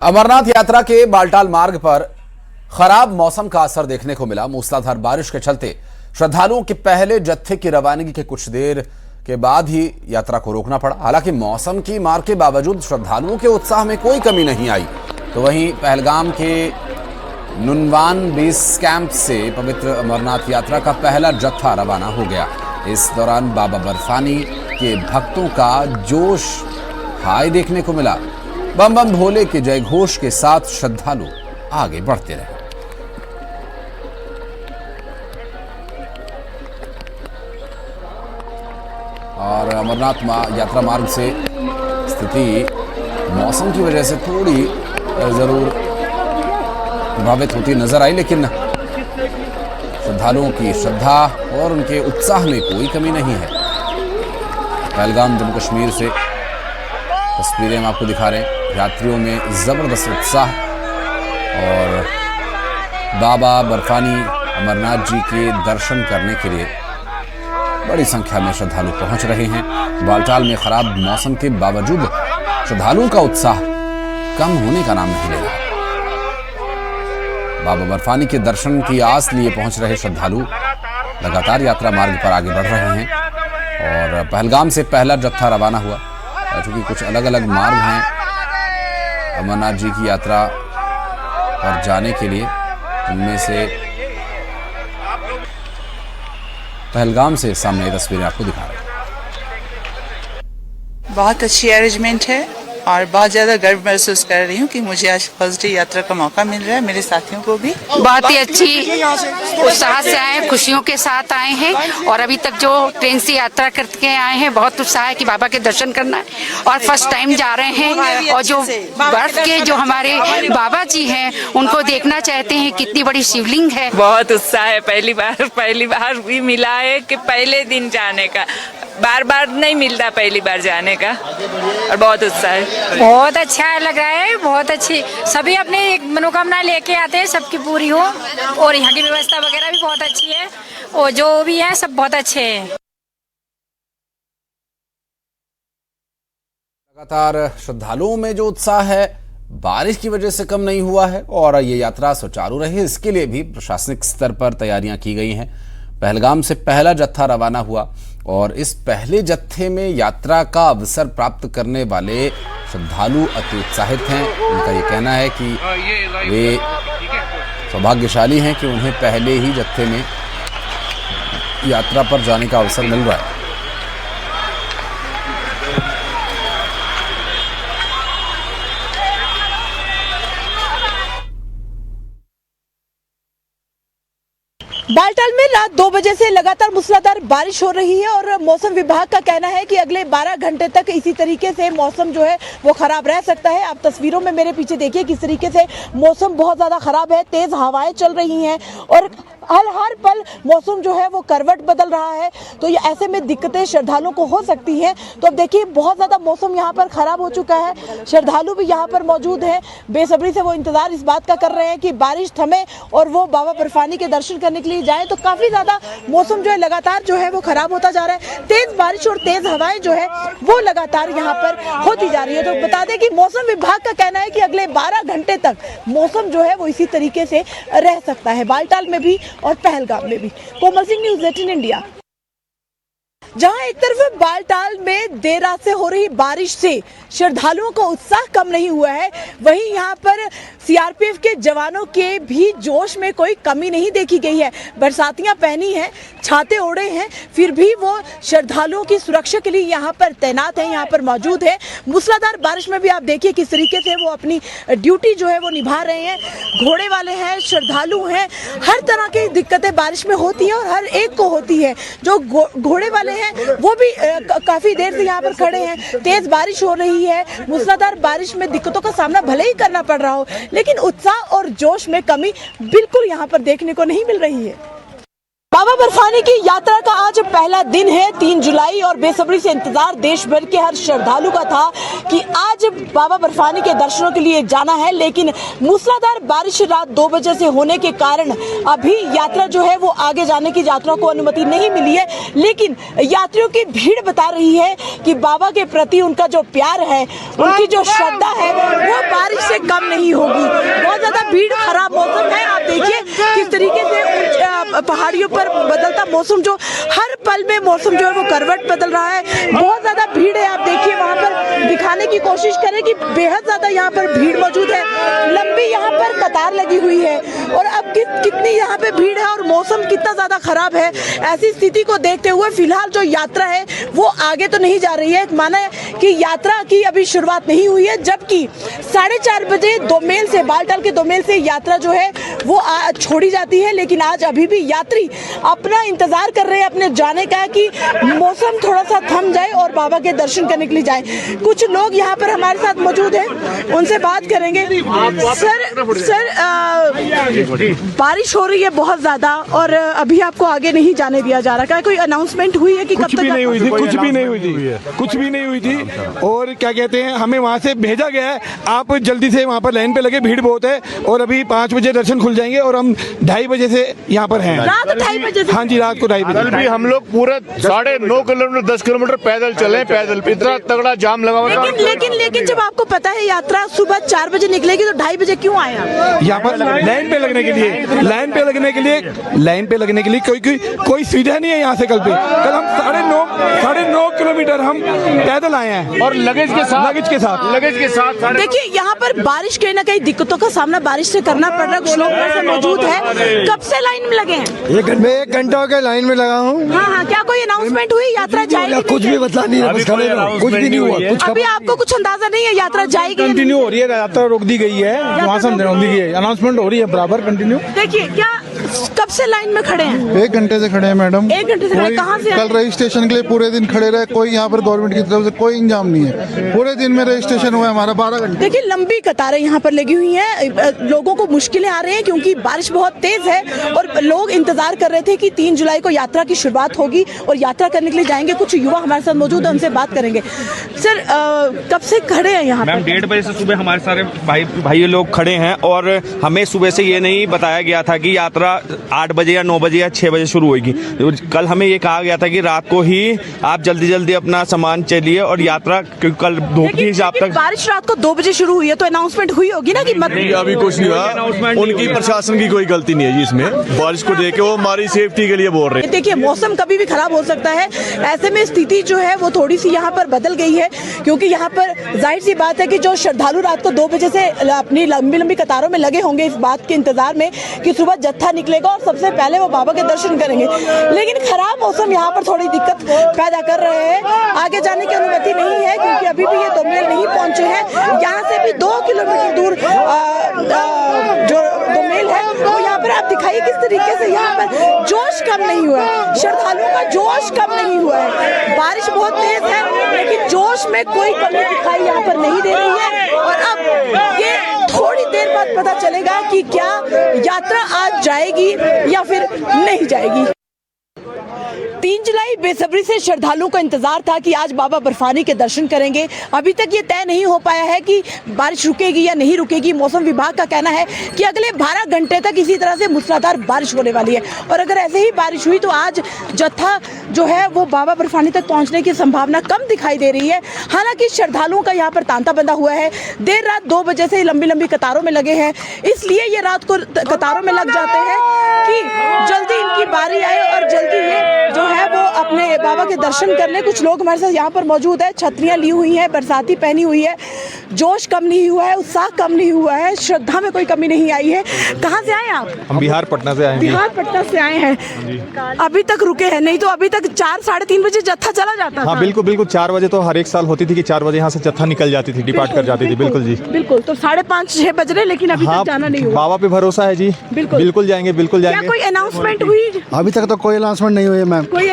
अमरनाथ यात्रा के बालटाल मार्ग पर खराब मौसम का असर देखने को मिला। मूसलाधार बारिश के चलते श्रद्धालुओं के पहले जत्थे की रवानगी के कुछ देर के बाद ही यात्रा को रोकना पड़ा। हालांकि मौसम की मार के बावजूद श्रद्धालुओं के उत्साह में कोई कमी नहीं आई। तो वहीं पहलगाम के नुनवान बेस कैंप से पवित्र अमरनाथ यात्रा का पहला जत्था रवाना हो गया। इस दौरान बाबा बर्फानी के भक्तों का जोश हाई देखने को मिला। बम बम भोले के जय घोष के साथ श्रद्धालु आगे बढ़ते रहे। और अमरनाथ यात्रा मार्ग से स्थिति मौसम की वजह से थोड़ी जरूर प्रभावित होती नजर आई, लेकिन श्रद्धालुओं की श्रद्धा और उनके उत्साह में कोई कमी नहीं है। पहलगाम जम्मू कश्मीर से तस्वीरें हम आपको दिखा रहे हैं। यात्रियों में जबरदस्त उत्साह और बाबा बर्फानी अमरनाथ जी के दर्शन करने के लिए बड़ी संख्या में श्रद्धालु पहुंच रहे हैं। बालटाल में खराब मौसम के बावजूद श्रद्धालुओं का उत्साह कम होने का नाम नहीं ले रहा। बाबा बर्फानी के दर्शन की आस लिए पहुंच रहे श्रद्धालु लगातार यात्रा मार्ग पर आगे बढ़ रहे हैं। और पहलगाम से पहला जत्था रवाना हुआ, क्योंकि कुछ अलग अलग मार्ग हैं अमरनाथ जी की यात्रा पर जाने के लिए, उनमें से पहलगाम से सामने तस्वीरें आपको दिखा रहे हैं। बहुत अच्छी अरेंजमेंट है और बहुत ज्यादा गर्व महसूस कर रही हूँ कि मुझे आज फर्स्ट डे यात्रा का मौका मिल रहा है। मेरे साथियों को भी बहुत ही अच्छी उत्साह से आए, खुशियों के साथ आए हैं। और अभी तक जो ट्रेन से यात्रा करके आए हैं, बहुत उत्साह है कि बाबा के दर्शन करना है और फर्स्ट टाइम जा रहे हैं। और जो बर्फ के जो हमारे बाबा जी हैं उनको देखना चाहते हैं। कितनी बड़ी शिवलिंग है। बहुत उत्साह है। पहली बार भी मिला है कि पहले दिन जाने का, बार बार नहीं मिलता पहली बार जाने का, और बहुत उत्साह है। बहुत अच्छा लग रहा है। बहुत अच्छी, सभी अपने मनोकामना लेके आते हैं, सबकी पूरी हो। और यहाँ की व्यवस्था वगैरह भी बहुत अच्छी है और जो भी है सब बहुत अच्छे हैं। लगातार श्रद्धालुओं में जो उत्साह है बारिश की वजह से कम नहीं हुआ है और ये यात्रा सुचारू रहे, इसके लिए भी प्रशासनिक स्तर पर तैयारियां की गई हैं। पहलगाम से पहला जत्था रवाना हुआ और इस पहले जत्थे में यात्रा का अवसर प्राप्त करने वाले श्रद्धालु अति उत्साहित हैं। उनका ये कहना है कि वे सौभाग्यशाली हैं कि उन्हें पहले ही जत्थे में यात्रा पर जाने का अवसर मिल रहा है। बालटाल में रात 2 बजे से लगातार मूसलाधार बारिश हो रही है और मौसम विभाग का कहना है कि अगले 12 घंटे तक इसी तरीके से मौसम जो है वो खराब रह सकता है। आप तस्वीरों में मेरे पीछे देखिए किस तरीके से मौसम बहुत ज़्यादा खराब है। तेज़ हवाएं चल रही हैं और हर पल मौसम जो है वो करवट बदल रहा है। तो ये ऐसे में दिक्कतें श्रद्धालुओं को हो सकती हैं। तो अब देखिए बहुत ज़्यादा मौसम यहाँ पर ख़राब हो चुका है। श्रद्धालु भी यहाँ पर मौजूद हैं, बेसब्री से वो इंतज़ार इस बात का कर रहे हैं कि बारिश थमे और वो बाबा बर्फानी के दर्शन करने के लिए जाएं। तो काफ़ी ज़्यादा मौसम जो है लगातार जो है वो ख़राब होता जा रहा है। तेज़ बारिश और तेज़ हवाएं जो है वो लगातार यहाँ पर होती जा रही है। तो बता दें कि मौसम विभाग का कहना है कि अगले 12 घंटे तक मौसम जो है वो इसी तरीके से रह सकता है, बालटाल में भी और पहलगाम में भी। Komal Singh, news 18 India. जहां एक तरफ बालटाल में देर रात से हो रही बारिश से श्रद्धालुओं का उत्साह कम नहीं हुआ है, वहीं यहां पर सीआरपीएफ के जवानों के भी जोश में कोई कमी नहीं देखी गई है। बरसातियां पहनी हैं, छाते ओढ़े हैं, फिर भी वो श्रद्धालुओं की सुरक्षा के लिए यहां पर तैनात है, यहां पर मौजूद है। मूसलाधार बारिश में भी आप देखिए किस तरीके से वो अपनी ड्यूटी जो है वो निभा रहे हैं। घोड़े वाले हैं, श्रद्धालु हैं, हर तरह की दिक्कतें बारिश में होती है और हर एक को होती है। जो घोड़े वाले वो भी काफी देर से यहाँ पर खड़े हैं। तेज बारिश हो रही है, मूसलाधार बारिश में दिक्कतों का सामना भले ही करना पड़ रहा हो, लेकिन उत्साह और जोश में कमी बिल्कुल यहाँ पर देखने को नहीं मिल रही है। बाबा बर्फानी की यात्रा का आज पहला दिन है 3 जुलाई और बेसब्री से इंतजार देश भर के हर श्रद्धालु का था कि आज बाबा बर्फानी के दर्शनों के लिए जाना है, लेकिन मूसलाधार बारिश रात 2 बजे से होने के कारण अभी यात्रा जो है वो आगे जाने की यात्रा को अनुमति नहीं मिली है। लेकिन यात्रियों की भीड़ बता रही है कि बाबा के प्रति उनका जो प्यार है, उनकी जो श्रद्धा है वो बारिश से कम नहीं होगी। बहुत ज्यादा भीड़, खराब मौसम है। आप देखिए किस तरीके से पहाड़ियों पर बदलता मौसम, जो हर पल में मौसम जो है वो करवट बदल रहा है। बहुत ज्यादा भीड़ है। आप देखिए वहां पर दिखाने की कोशिश करें कि बेहद ज्यादा यहाँ पर भीड़ मौजूद है। लंबी यहाँ पर कतार लगी हुई है और अब कितनी यहाँ पे भीड़ है और मौसम कितना ज्यादा खराब है। ऐसी स्थिति को देखते हुए फिलहाल जो यात्रा है वो आगे तो नहीं जा रही है। माना है कि यात्रा की अभी शुरुआत नहीं हुई है, जबकि 4:30 बजे दोमेल से, बालटाल के दोमेल से यात्रा जो है वो छोड़ी जाती है। लेकिन आज अभी भी यात्री अपना इंतजार कर रहे हैं अपने जाने का कि मौसम थोड़ा सा थम जाए और बाबा के दर्शन करने के लिए जाए। कुछ लोग यहाँ पर हमारे साथ मौजूद हैं, उनसे बात करेंगे। सर बारिश हो रही है बहुत ज्यादा और अभी आपको आगे नहीं जाने दिया जा रहा, क्या कोई अनाउंसमेंट हुई है कि कब तक? कुछ भी नहीं हुई थी। और क्या कहते हैं, हमें वहाँ से भेजा गया है आप जल्दी से वहाँ पर लाइन पे लगे, भीड़ बहुत है और अभी 5 बजे दर्शन खुल जाएंगे और हम 2:30 बजे से यहाँ पर हैं। रात 2:30 बजे से? हाँ जी, रात को 2:30 बजे। कल भी हम लोग पूरा 9.5 किलोमीटर 10 किलोमीटर पैदल चले, पैदल इतना तगड़ा जाम लगा हुआ। लेकिन जब आपको पता है यात्रा सुबह 4 बजे निकलेगी तो 2:30 बजे क्यों आए आप यहाँ पर? लाइन पे लगने के लिए कोई सुविधा नहीं है यहाँ से। कल हम 9.5 किलोमीटर हम पैदल आए हैं और लगेज के साथ। देखिए यहाँ पर बारिश कहीं ना कहीं दिक्कतों का सामना बारिश से करना पड़ रहा है। कुछ लोग ऐसे मौजूद है। कब से लाइन में लगे हैं? मैं 1 घंटा हो गया लाइन में लगा हूँ। हाँ, क्या कोई अनाउंसमेंट हुई यात्रा जाएगी? कुछ भी बता नहीं है, बस खड़े रहो, कुछ भी नहीं हुआ। अभी आपको कुछ अंदाजा नहीं है यात्रा जाएगी? कंटिन्यू हो रही है, यात्रा रोक दी गई है, वहाँ से रोक दी गई है, अनाउंसमेंट हो रही है बराबर कंटिन्यू। देखिए क्या कब से लाइन में खड़े हैं? 1 घंटे से खड़े हैं मैडम। 1 घंटे से खड़े? कहाँ से? कल रजिस्ट्रेशन के लिए पूरे दिन खड़े रहे। कोई यहाँ पर गवर्नमेंट की तरफ से कोई इंतजाम नहीं है। पूरे दिन में रजिस्ट्रेशन हुआ है हमारा 12 घंटे। देखिए लंबी कतारें यहाँ पर लगी हुई हैं। लोगों को मुश्किलें आ रही हैं क्योंकि बारिश बहुत तेज है और लोग इंतजार कर रहे थे कि 3 जुलाई को यात्रा की शुरुआत होगी और यात्रा करने के लिए जाएंगे। कुछ युवा हमारे साथ मौजूद है, उनसे बात करेंगे। सर कब से खड़े हैं यहाँ? मैम 1:30 बजे से सुबह हमारे सारे भाई लोग खड़े हैं और हमें सुबह से ये नहीं बताया गया था कि यात्रा 8 बजे या 9 बजे या 6 बजे शुरू होगी। कल हमें ये कहा गया था कि रात को ही आप जल्दी अपना सामान चलिए और यात्रा, क्योंकि कल धूप के हिसाब तक बारिश रात को 2 बजे शुरू हुई है तो अनाउंसमेंट हुई होगी ना कि अभी कुछ नहीं हुआ। उनकी प्रशासन की कोई गलती नहीं है जी इसमें। बारिश को देख के वो हमारी सेफ्टी के लिए बोल रहे हैं। देखिए मौसम कभी भी खराब हो सकता है, ऐसे में स्थिति जो है वो थोड़ी सी यहाँ पर बदल गई है क्योंकि यहाँ पर जाहिर सी बात है कि जो श्रद्धालु रात को 2 बजे से अपनी लंबी कतारों में लगे होंगे इस बात के इंतजार में कि सुबह जत्था निकलेगा और सबसे पहले वो बाबा के दर्शन करेंगे। लेकिन खराब मौसम यहाँ पर थोड़ी दिक्कत पैदा कर रहे हैं। आगे जाने की अनुमति नहीं है क्योंकि अभी भी ये दोमेल नहीं पहुंचे हैं। यहाँ से भी 2 किलोमीटर दूर जो दोमेल है वो यहाँ पर आप दिखाइए किस तरीके से यहाँ पर जोश कम नहीं हुआ है, श्रद्धालुओं का जोश कम नहीं हुआ है। बारिश बहुत तेज है लेकिन जोश में कोई कमी दिखाई यहाँ पर नहीं दे रही है और अब ये थोड़ी देर बाद पता चलेगा कि क्या यात्रा आज जाएगी या फिर नहीं जाएगी। 3 जुलाई बेसब्री से श्रद्धालुओं का इंतजार था कि आज बाबा बर्फानी के दर्शन करेंगे। अभी तक ये तय नहीं हो पाया है कि बारिश रुकेगी या नहीं रुकेगी। मौसम विभाग का कहना है कि अगले 12 घंटे तक इसी तरह से मूसलाधार बारिश होने वाली है और अगर ऐसे ही बारिश हुई तो आज जत्था जो है वो बाबा बर्फानी तक पहुंचने की संभावना कम दिखाई दे रही है। हालांकि श्रद्धालुओं का यहाँ पर तांता बंधा हुआ है। देर रात 2 बजे से लंबी कतारों में लगे हैं, इसलिए ये रात को कतारों में लग जाते हैं कि जल्दी इनकी बारी आए और जल्दी ये जो है वो अपने बाबा के दर्शन कर ले। कुछ लोग हमारे साथ यहाँ पर मौजूद है, छतरियाँ ली हुई हैं, बरसाती पहनी हुई है। जोश कम नहीं हुआ है, उत्साह कम नहीं हुआ है, श्रद्धा में कोई कमी नहीं आई है। कहाँ से आए आप? हम बिहार पटना से आए हैं। बिहार पटना से आए हैं। अभी तक रुके हैं? नहीं तो अभी तक 4 साढ़े 3 बजे जत्था चला जाता था। हाँ बिल्कुल 4 बजे तो हर एक साल होती थी कि 4 बजे यहाँ से जत्था निकल जाती थी, डिपार्ट कर जाती थी। बिल्कुल जी बिल्कुल। तो 5:30-6 बज रहे लेकिन अभी तक जाना नहीं हुआ। बाबा पे भरोसा है जी। बिल्कुल जाएंगे। क्या कोई अनाउंसमेंट हुई? अभी तक तो कोई अनाउंसमेंट नहीं हुई है मैम। कोई